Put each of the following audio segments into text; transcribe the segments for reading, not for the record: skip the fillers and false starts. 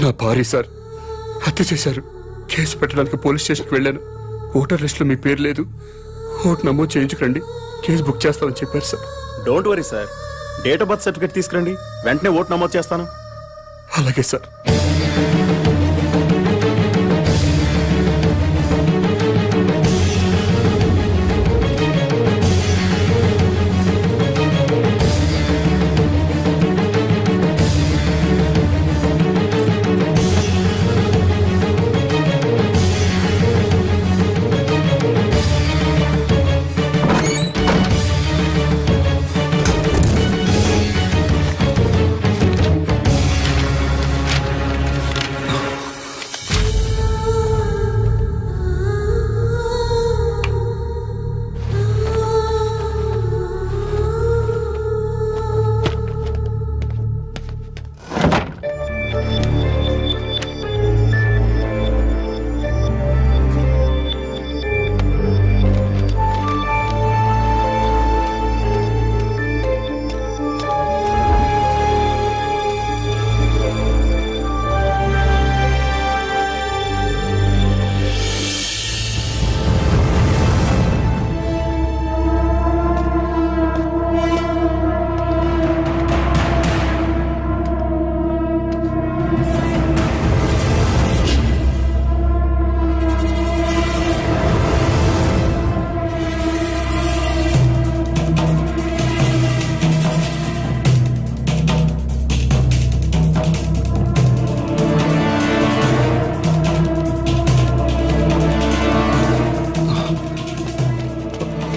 నా భార్య సార్ హత్య చేశారు. కేసు పెట్టడానికి పోలీస్ స్టేషన్కి వెళ్ళాను. ఓటర్ లిస్టులో మీ పేరు లేదు, ఓటు నమోదు చేయించుకోండి, కేసు బుక్ చేస్తామని చెప్పారు sir. Don't worry sir, date of birth certificate తీసుకురండి, వెంటనే ఓటు నమోదు చేస్తాను. అలాగే సార్.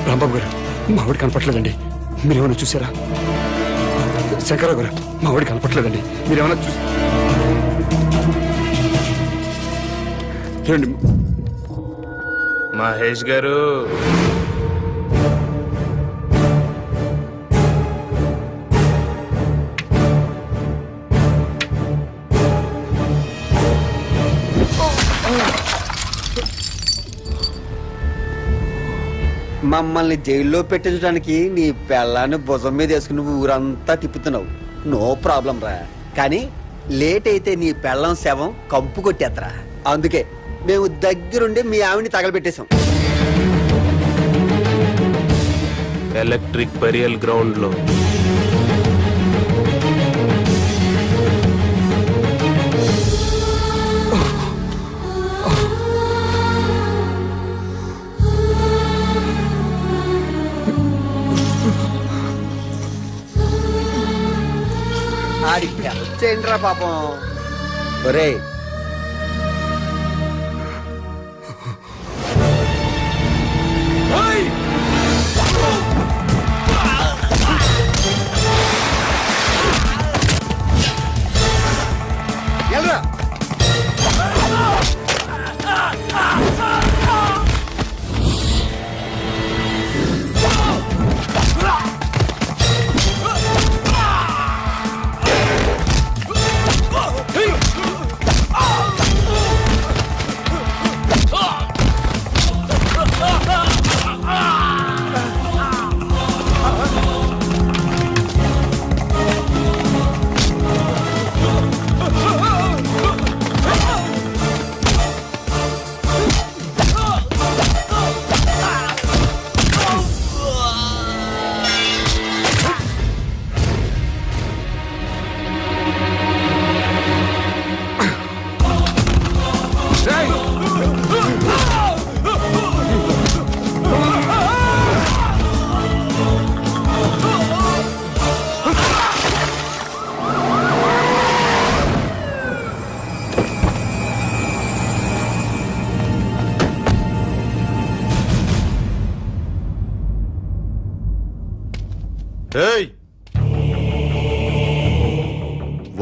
రాంబాబు గారు, మా ఆవిడ కనపట్లేదండి, మీరేమైనా చూసారా? శంకరరావు గారు, మా ఆవిడ కనపట్లేదండి, మీరేమైనా చూసి రండి. మహేష్ గారు, మమ్మల్ని జైల్లో పెట్టించడానికి నీ పెళ్ళాన్ని భుజం మీద వేసుకుని ఊరంతా తిప్పుతున్నావు. నో ప్రాబ్లం రా, కానీ లేట్ అయితే నీ పెళ్ళం శవం కంపు కొట్టేద్దరా. అందుకే మేము దగ్గరుండి మీ ఆవిని తగలబెట్టేశాం. ఎలక్ట్రిక్ బరియల్ గ్రౌండ్ లో ఆడి చేయండి రా పాపం. ఒరే, ఎల్రా.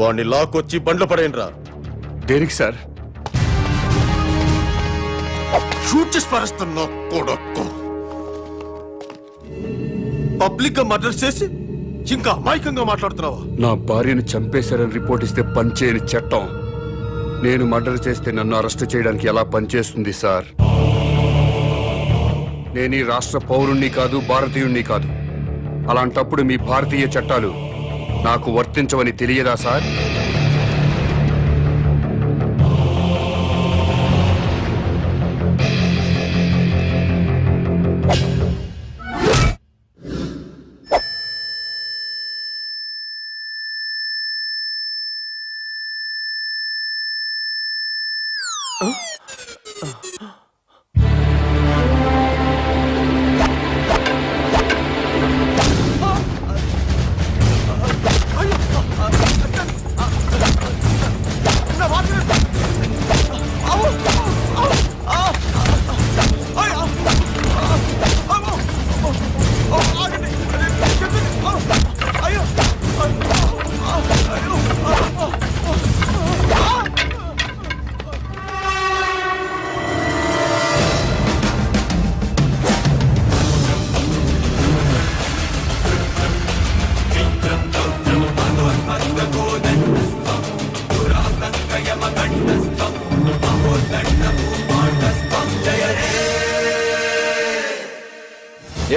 వాడిని లాక్కొచ్చి బండ్లు పడేయండిరా. దేనికి సార్? షూట్ చేసి పారేస్తున్నా కొడక్కు. పబ్లిక్ గా మర్డర్ చేసి ఇంకా అమాయకంగా మాట్లాడుతున్నావా? నా భార్యను చంపేశారని రిపోర్ట్ ఇస్తే పనిచేయని చట్టం నేను మర్డర్ చేస్తే నన్ను అరెస్ట్ చేయడానికి ఎలా పనిచేస్తుంది సార్? నేను ఈ రాష్ట్ర పౌరుణ్ణి కాదు, భారతీయుణ్ణి కాదు. అలాంటప్పుడు మీ భారతీయ చట్టాలు నాకు వర్తించవని తెలియదా సార్?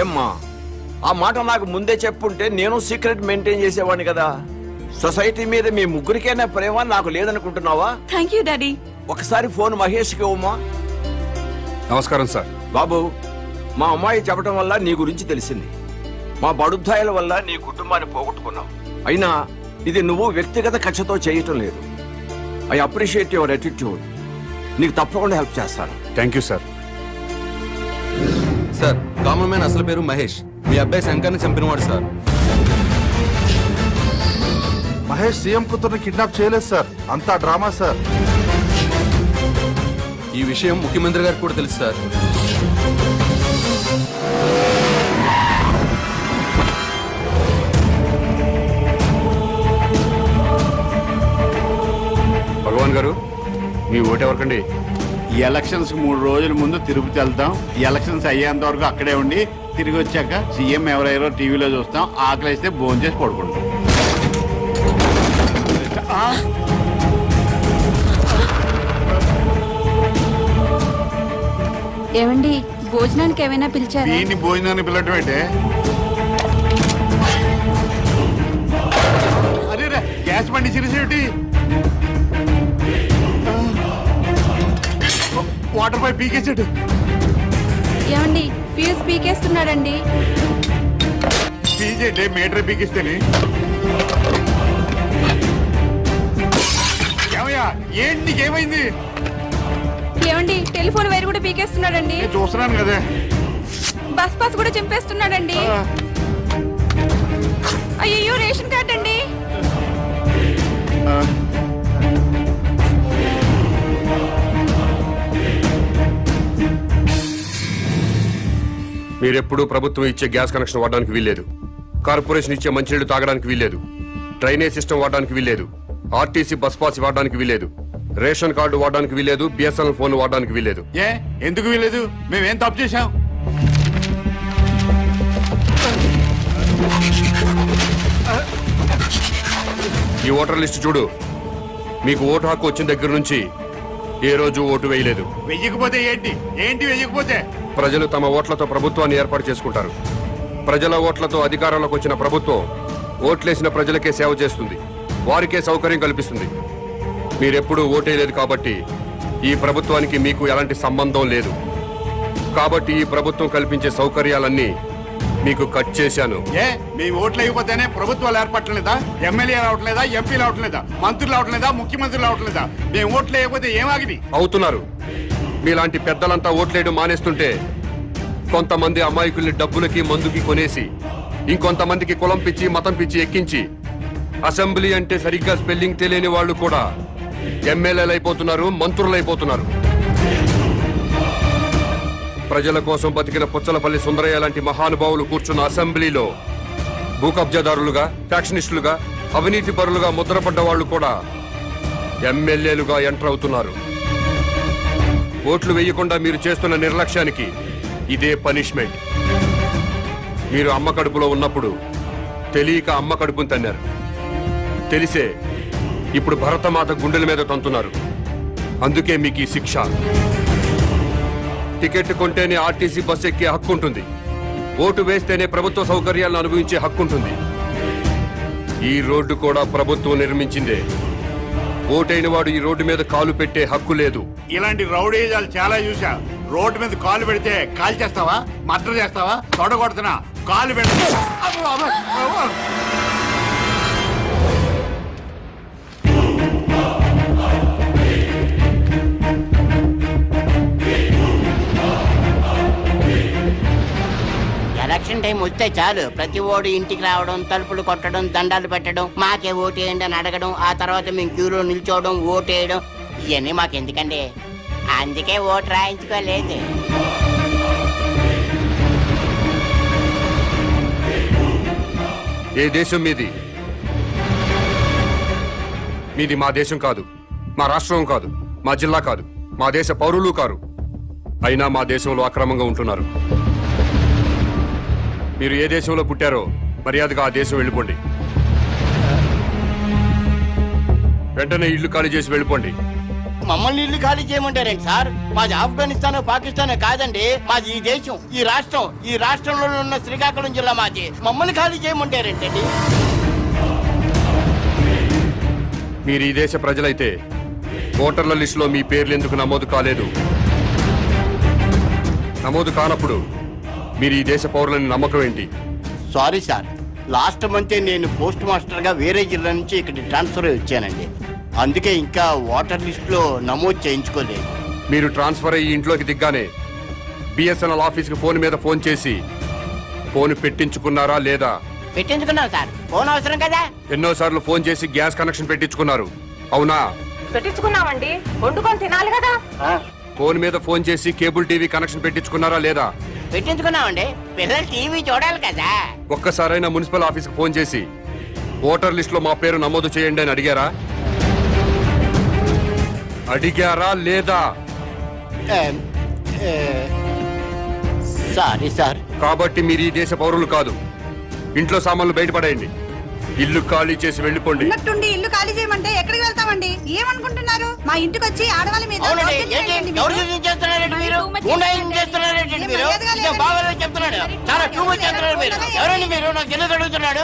ఏమ్మా ఆ మాట నాకు ముందే చెప్పుంటే నేను సీక్రెట్ మెయింటైన్ చేసేవాడిని కదా. సొసైటీ మీద మీ ముగ్గురికైనా ప్రేమ నాకు లేదనుకుంటున్నావా? Thank you daddy. ఒకసారి ఫోన్ మహేష్కి ఇవ్వమ్మా. నమస్కారం సార్. బాబు, మా అమ్మాయి చెప్పడం వల్ల నీ గురించి తెలిసింది. మా బడుద్దాయిల వల్ల నీ కుటుంబాన్ని పోగొట్టుకున్నావు. అయినా ఇది నువ్వు వ్యక్తిగత కక్షతో చేయటం లేదు. I appreciate your attitude. నీకు తప్పకుండా హెల్ప్ చేస్తాను. Thank you sir. Sir, common man అసలు పేరు మహేష్. మీ అబ్బాయి శంకర్ని చంపినవాడు సార్. మహేష్ సీఎం కూతుర్ని కిడ్నాప్ చేయలేదు సార్, అంతా డ్రామా సార్. ఈ విషయం ముఖ్యమంత్రి గారికి కూడా తెలుసు సార్. భగవాన్ గారు, మీ ఓటు ఎవరికండి? ఈ ఎలక్షన్స్ 3 రోజుల ముందు తిరుపతి వెళ్తాం. ఈ ఎలక్షన్స్ అయ్యేంత వరకు అక్కడే ఉండి తిరిగి వచ్చాక సీఎం ఎవరెవరో టీవీలో చూస్తాం. ఆకలిస్తే భోజనం చేసి పడుకుంటాం. ఏమండి, భోజనానికి ఏమైనా పిలిచారా? దీన్ని భోజనాన్ని పిల్లటం ఏంటే? అరే రే, గ్యాస్ బండి సిరిసేటి, వాటర్ పైప్ పీకేసాడు. ఏమండి, ఫ్యూజ్ పీకేస్తున్నాడండి. పీజేంటే మీటర్ పీకిస్తేనే. ఏమయ్యా, ఏంటి నీకేమైంది? ఏమండి, టెలిఫోన్ వైర్ కూడా పీకేస్తున్నాడండి. నేను చూస్తున్నాను కదా. బస్ పాస్ కూడా చింపేస్తున్నాడండి. అయ్యో, రేషన్ కార్డ్ అండి. మీరెప్పుడు ప్రభుత్వం ఇచ్చే గ్యాస్ కనెక్షన్ వాడడానికి వీల్లేదు. కార్పొరేషన్ ఇచ్చే మంచినీళ్లు తాగడానికి వీల్లేదు. డ్రైనేజ్ సిస్టమ్ వాడడానికి వీల్లేదు. ఆర్టీసీ బస్ పాస్ వాడడానికి వీల్లేదు. రేషన్ కార్డు వాడడానికి వీల్లేదు. బిఎస్ఎన్ఎల్ ఫోన్ వాడడానికి వీల్లేదు. ఏ ఎందుకు వీలేదు? మేమేం తప్పు చేశాం? ఈ ఓటర్ లిస్ట్ చూడు. మీకు ఓటు హక్కు వచ్చిన దగ్గర నుంచి ఏ రోజు ఓటు వేయలేదు. వెయ్యకపోతే ఏంటి? ఏంటి వెయ్యకపోతే? ప్రజలు తమ ఓట్లతో ప్రభుత్వాన్ని ఏర్పాటు చేసుకుంటారు. ప్రజల ఓట్లతో అధికారంలోకి వచ్చిన ప్రభుత్వం ఓట్లేసిన ప్రజలకే సేవ చేస్తుంది, వారికే సౌకర్యం కల్పిస్తుంది. మీరెప్పుడూ ఓటేయలేదు కాబట్టి ఈ ప్రభుత్వానికి మీకు ఎలాంటి సంబంధం లేదు. కాబట్టి ఈ ప్రభుత్వం కల్పించే సౌకర్యాలన్నీ మీకు కట్ చేశాను. ఏ మేము ఓట్లు వేయకపోతేనే ప్రభుత్వాలు ఏర్పడలేదా? ఎమ్మెల్యే రావట్లేదా? ఎంపీలు రావట్లేదా? మంత్రులు రావట్లేదా? ముఖ్యమంత్రులు రావట్లేదా? మేము ఓట్లు వేయకపోతే ఏమాగినాయి? అవుతున్నారు. మీలాంటి పెద్దలంతా ఓట్లేయడం మానేస్తుంటే కొంతమంది అమాయకుల్ని డబ్బులకి మందుకి కొనేసి ఇంకొంతమందికి కులం పిచ్చి మతం పిచ్చి ఎక్కించి అసెంబ్లీ అంటే సరిగ్గా స్పెల్లింగ్ తెలియని వాళ్ళు కూడా ఎమ్మెల్యేలు అయిపోతున్నారు, మంత్రులు అయిపోతున్నారు. ప్రజల కోసం బతికిన పుచ్చలపల్లి సుందరయ్య లాంటి మహానుభావులు కూర్చున్న అసెంబ్లీలో భూ కబ్జాదారులుగా, ఫ్యాక్షనిస్టులుగా, అవినీతి పరులుగా ముద్రపడ్డ వాళ్ళు కూడా ఎమ్మెల్యేలుగా ఎంటర్ అవుతున్నారు. ఓట్లు వేయకుండా మీరు చేస్తున్న నిర్లక్ష్యానికి ఇదే పనిష్మెంట్. మీరు అమ్మ కడుపులో ఉన్నప్పుడు తెలియక అమ్మ కడుపుని తన్నారు. తెలిసే ఇప్పుడు భరతమాత గుండెల మీద తంతున్నారు. అందుకే మీకు ఈ శిక్ష. టికెట్ కొంటేనే ఆర్టీసీ బస్ ఎక్కే హక్కు ఉంటుంది. ఓటు వేస్తేనే ప్రభుత్వ సౌకర్యాలను అనుభవించే హక్కు ఉంటుంది. ఈ రోడ్డు కూడా ప్రభుత్వం నిర్మించిందే. ఓటైన వాడు ఈ రోడ్డు మీద కాలు పెట్టే హక్కు లేదు. ఇలాంటి రౌడీజాలు చాలా చూసా. రోడ్డు మీద కాలు పెడితే కాల్ చేస్తావా? మర్డర్ చేస్తావా? తొడగొడుతున్నా కాలు పెడతా. ఎలక్షన్ టైం వస్తే చాలు ప్రతి ఓడు ఇంటికి రావడం, తలుపులు కొట్టడం, దండాలు పెట్టడం, మాకే ఓటేయండి అని అడగడం, ఆ తర్వాత మేము క్యూలో నిల్చోవడం, ఓటేయడం, ఇవన్నీ మాకెందుకండి? అందుకే ఓటు రాయించుకోలేదు. ఏ దేశం మీది? మీది మా దేశం కాదు, మా రాష్ట్రం కాదు, మా జిల్లా కాదు, మా దేశ పౌరులు కారు. అయినా మా దేశంలో అక్రమంగా ఉంటున్నారు. మీరు ఏ దేశంలో పుట్టారో మర్యాదగా ఆ దేశం వెళ్ళిపోండి. వెంటనే ఇల్లు ఖాళీ చేసి వెళ్ళిపోండి. మమ్మల్ని ఇల్లు ఖాళీ చేయమంటారేంటి సార్? మాది ఆఫ్ఘనిస్తాన్ పాకిస్తాన్ కాదండి, మాది ఈ దేశం, ఈ రాష్ట్రం. ఈ రాష్ట్రంలో ఉన్న శ్రీకాకుళం జిల్లా మాది. మమ్మల్ని ఖాళీ చేయమంటారేంటండి? మీరు ఈ దేశ ప్రజలైతే ఓటర్ల లిస్టులో మీ పేర్లు ఎందుకు నమోదు కాలేదు? నమోదు కానప్పుడు మీరు ఈ దేశ పౌరులని నమ్మకం ఏంటి? సారీ సార్, లాస్ట్ మంతే నేను పోస్ట్ మాస్టర్ గా వేరే జిల్లా నుంచి ఇక్కడ ట్రాన్స్ఫర్ అయి వచ్చానండి. అందుకే ఇంకా ఓటర్ లిస్ట్ లో నమోదు చేయించుకోలేదు. మీరు ట్రాన్స్ఫర్ అయ్యి ఇంట్లోకి దిగ్గానే బిఎస్ఎన్ఎల్ ఆఫీస్కి ఫోన్ మీద ఫోన్ చేసి ఫోన్ పెట్టించుకున్నారా లేదా? పెట్టించుకున్నాం సార్, ఫోన్ అవసరం కదా. ఎన్నోసార్లు ఫోన్ చేసి గ్యాస్ కనెక్షన్ పెట్టించుకున్నారు, అవునా? పెట్టించుకున్నామండి, వండుకొని తినాలి కదా. ఫోన్ మీద ఫోన్ చేసి కేబుల్ టీవీ కనెక్షన్ పెట్టించుకున్నారా లేదా? పెట్టించుకున్నామండి, పిల్లలు టీవీ చూడాలి కదా. ఒక్కసారైనా మున్సిపల్ ఆఫీస్కి ఫోన్ చేసి ఓటర్ లిస్ట్ లో మా పేరు నమోదు చేయండి అని అడిగారా? అడిగారా లేదా? Sorry sir. కాబట్టి మీరు ఈ దేశ పౌరులు కాదు. ఇంట్లో సామాన్లు బయటపడేయండి, ఇల్లు ఖాళీ చేసి వెళ్ళిపోండి. ఉన్నట్టుండి ఇల్లు ఖాళీ చేయమంటే ఎక్కడికి వెళ్తామండి? ఏమనుకుంటున్నారు? మా ఇంటికి వచ్చి ఆడవాళ్ళ మీద అవునండి, దౌర్జన్యం ఏంటి చేయండి మీరు? ఎవరు చూసి చేస్తున్నారండి మీరు? గుండాయిజం చేస్తున్నారేంటి మీరు? మర్యాదగా ఇదే బాగా చెప్తున్నాడు, చాలా టూ మచ్ చేస్తున్నారు మీరు. ఎవరండి మీరు? నాకు తెలియదు అడుగుతున్నాడు.